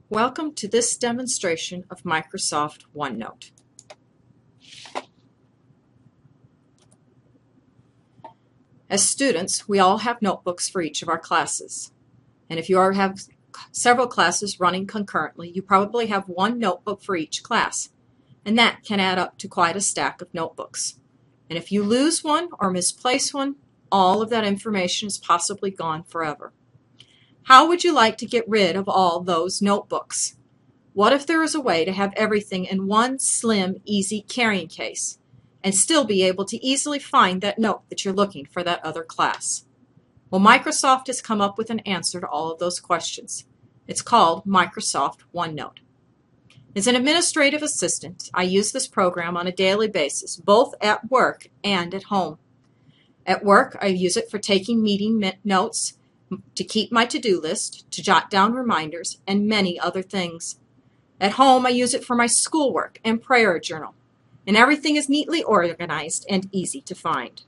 Welcome to this demonstration of Microsoft OneNote. As students, we all have notebooks for each of our classes. And if you have several classes running concurrently, you probably have one notebook for each class. And that can add up to quite a stack of notebooks. And if you lose one or misplace one, all of that information is possibly gone forever. How would you like to get rid of all those notebooks? What if there is a way to have everything in one slim, easy carrying case and still be able to easily find that note that you're looking for that other class? Well, Microsoft has come up with an answer to all of those questions. It's called Microsoft OneNote. As an administrative assistant, I use this program on a daily basis, both at work and at home. At work, I use it for taking meeting notes, to keep my to-do list, to jot down reminders, and many other things. At home, I use it for my schoolwork and prayer journal, and everything is neatly organized and easy to find.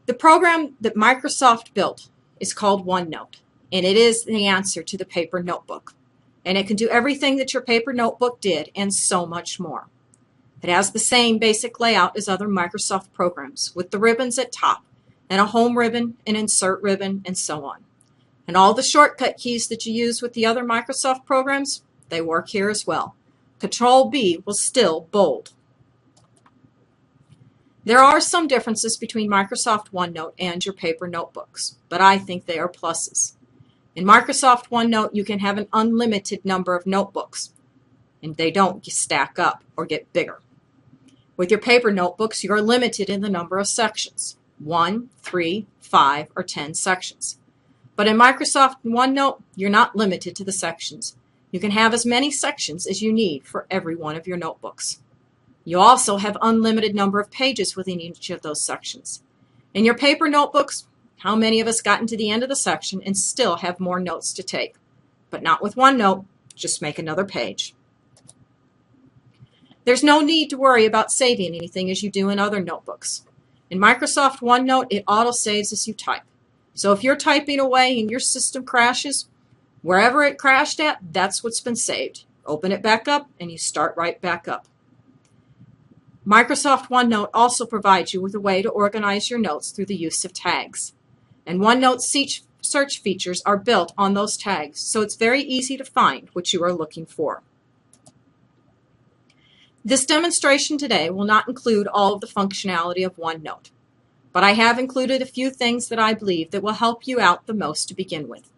The program that Microsoft built is called OneNote, and it is the answer to the paper notebook. And it can do everything that your paper notebook did and so much more. It has the same basic layout as other Microsoft programs, with the ribbons at top, and a home ribbon, an insert ribbon, and so on. And all the shortcut keys that you use with the other Microsoft programs, they work here as well. Control-B will still bold. There are some differences between Microsoft OneNote and your paper notebooks, but I think they are pluses. In Microsoft OneNote, you can have an unlimited number of notebooks, and they don't stack up or get bigger. With your paper notebooks, you are limited in the number of sections. 1, 3, 5, or 10 sections. But in Microsoft OneNote, you're not limited to the sections. You can have as many sections as you need for every one of your notebooks. You also have unlimited number of pages within each of those sections. In your paper notebooks, how many of us gotten to the end of the section and still have more notes to take? But not with OneNote, just make another page. There's no need to worry about saving anything as you do in other notebooks. In Microsoft OneNote, it auto-saves as you type. So if you're typing away and your system crashes, wherever it crashed at, that's what's been saved. Open it back up and you start right back up. Microsoft OneNote also provides you with a way to organize your notes through the use of tags. And OneNote's search features are built on those tags, so it's very easy to find what you are looking for. This demonstration today will not include all of the functionality of OneNote, but I have included a few things that I believe that will help you out the most to begin with.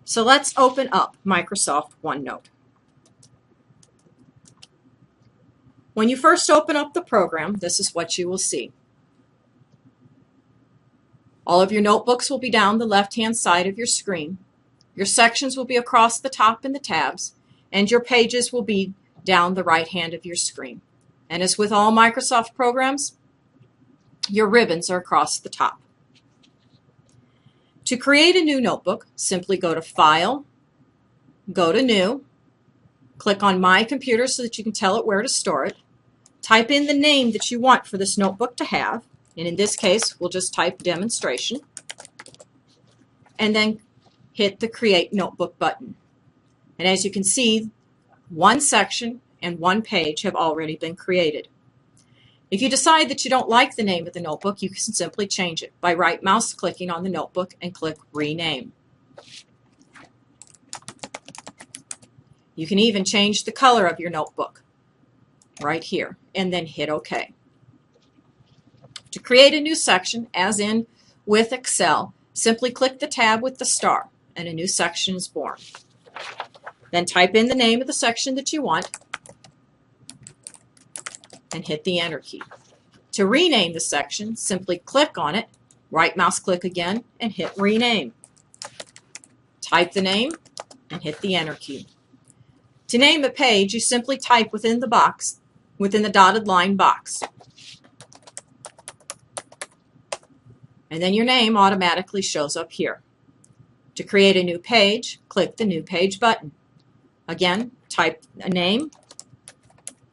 So let's open up Microsoft OneNote. When you first open up the program, this is what you will see. All of your notebooks will be down the left-hand side of your screen. Your sections will be across the top in the tabs, and your pages will be down the right hand of your screen. And as with all Microsoft programs, your ribbons are across the top. To create a new notebook, simply go to File, go to New, click on My Computer so that you can tell it where to store it, type in the name that you want for this notebook to have, and in this case, we'll just type Demonstration, and then hit the Create Notebook button. And as you can see, one section and one page have already been created. If you decide that you don't like the name of the notebook, you can simply change it by right mouse clicking on the notebook and click Rename. You can even change the color of your notebook right here and then hit OK. To create a new section, as in with Excel, simply click the tab with the star and a new section is born. Then type in the name of the section that you want and hit the Enter key. To rename the section, simply click on it, right mouse click again, and hit Rename. Type the name and hit the Enter key. To name a page, you simply type within the box, within the dotted line box. And then your name automatically shows up here. To create a new page, click the New Page button. Again, type a name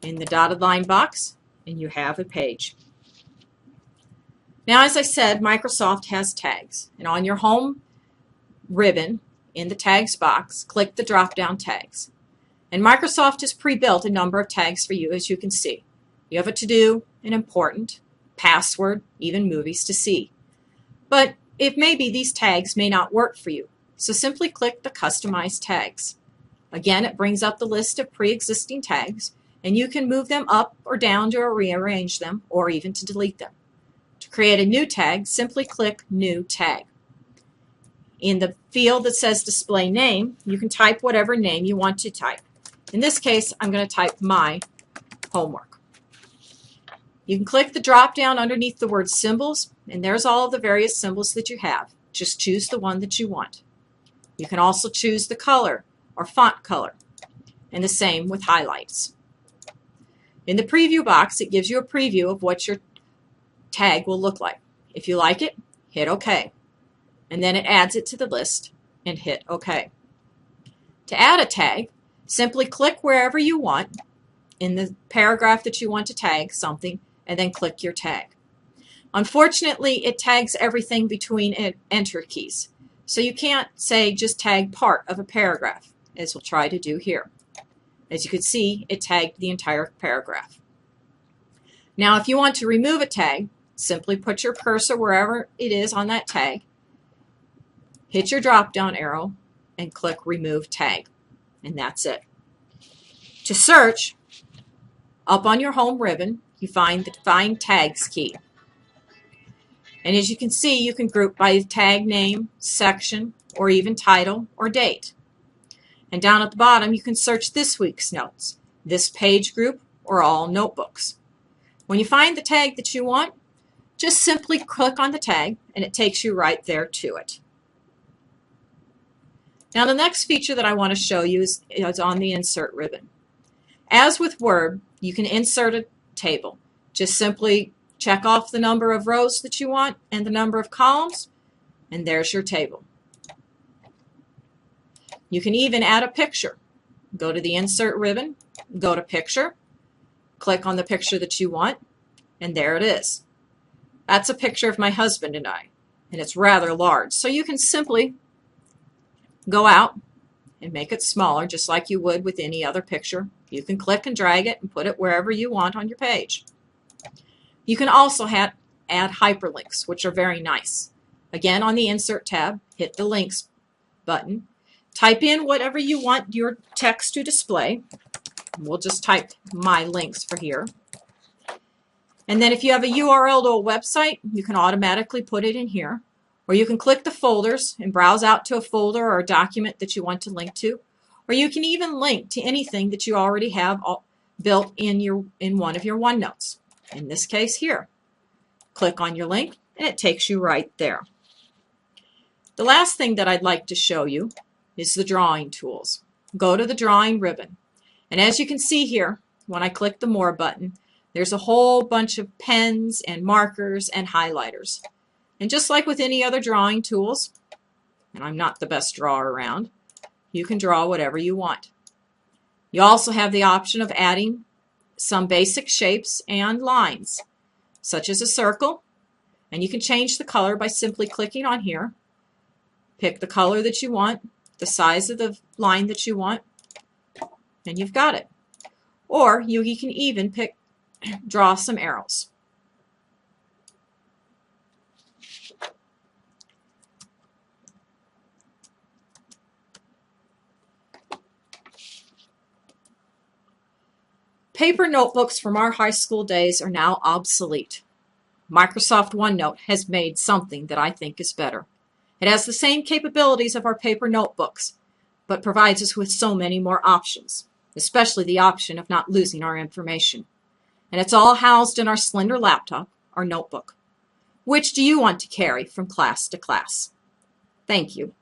in the dotted line box, and you have a page. Now, as I said, Microsoft has tags, and on your home ribbon in the tags box, click the drop-down tags. And Microsoft has pre-built a number of tags for you, as you can see. You have a to-do, an important, password, even movies to see. But it may be these tags may not work for you, so simply click the Customize Tags. Again, it brings up the list of pre-existing tags, and you can move them up or down to rearrange them, or even to delete them. To create a new tag, simply click New Tag. In the field that says Display Name, you can type whatever name you want to type. In this case, I'm going to type My Homework. You can click the drop down underneath the word Symbols, and there's all of the various symbols that you have. Just choose the one that you want. You can also choose the color or font color, and the same with highlights. In the preview box, it gives you a preview of what your tag will look like. If you like it, hit OK, and then it adds it to the list and hit OK. To add a tag, simply click wherever you want in the paragraph that you want to tag something, and then click your tag. Unfortunately, it tags everything between enter keys, so you can't say just tag part of a paragraph, as we'll try to do here. As you can see, it tagged the entire paragraph. Now, if you want to remove a tag, simply put your cursor wherever it is on that tag, hit your drop-down arrow, and click Remove Tag, and that's it. To search, up on your home ribbon, you find the Find Tags key. And as you can see, you can group by tag name, section, or even title or date. And down at the bottom, you can search this week's notes, this page group, or all notebooks. When you find the tag that you want, just simply click on the tag, and it takes you right there to it. Now, the next feature that I want to show you is on the Insert ribbon. As with Word, you can insert a table. Just simply check off the number of rows that you want and the number of columns, and there's your table. You can even add a picture. Go to the Insert ribbon, go to Picture, click on the picture that you want, and there it is. That's a picture of my husband and I, and it's rather large. So you can simply go out and make it smaller, just like you would with any other picture. You can click and drag it and put it wherever you want on your page. You can also add hyperlinks, which are very nice. Again, on the Insert tab, hit the Links button. Type in whatever you want your text to display. We'll just type My Links for here. And then if you have a URL to a website, you can automatically put it in here. Or you can click the folders and browse out to a folder or a document that you want to link to. Or you can even link to anything that you already have built in one of your OneNotes. In this case here. Click on your link and it takes you right there. The last thing that I'd like to show you is the drawing tools. Go to the drawing ribbon. And as you can see here, when I click the More button, there's a whole bunch of pens and markers and highlighters. And just like with any other drawing tools, and I'm not the best drawer around, you can draw whatever you want. You also have the option of adding some basic shapes and lines, such as a circle, and you can change the color by simply clicking on here. Pick the color that you want, the size of the line that you want, and you've got it. Or you can even draw some arrows. Paper notebooks from our high school days are now obsolete. Microsoft OneNote has made something that I think is better. It has the same capabilities of our paper notebooks, but provides us with so many more options, especially the option of not losing our information. And it's all housed in our slender laptop, our notebook. Which do you want to carry from class to class? Thank you.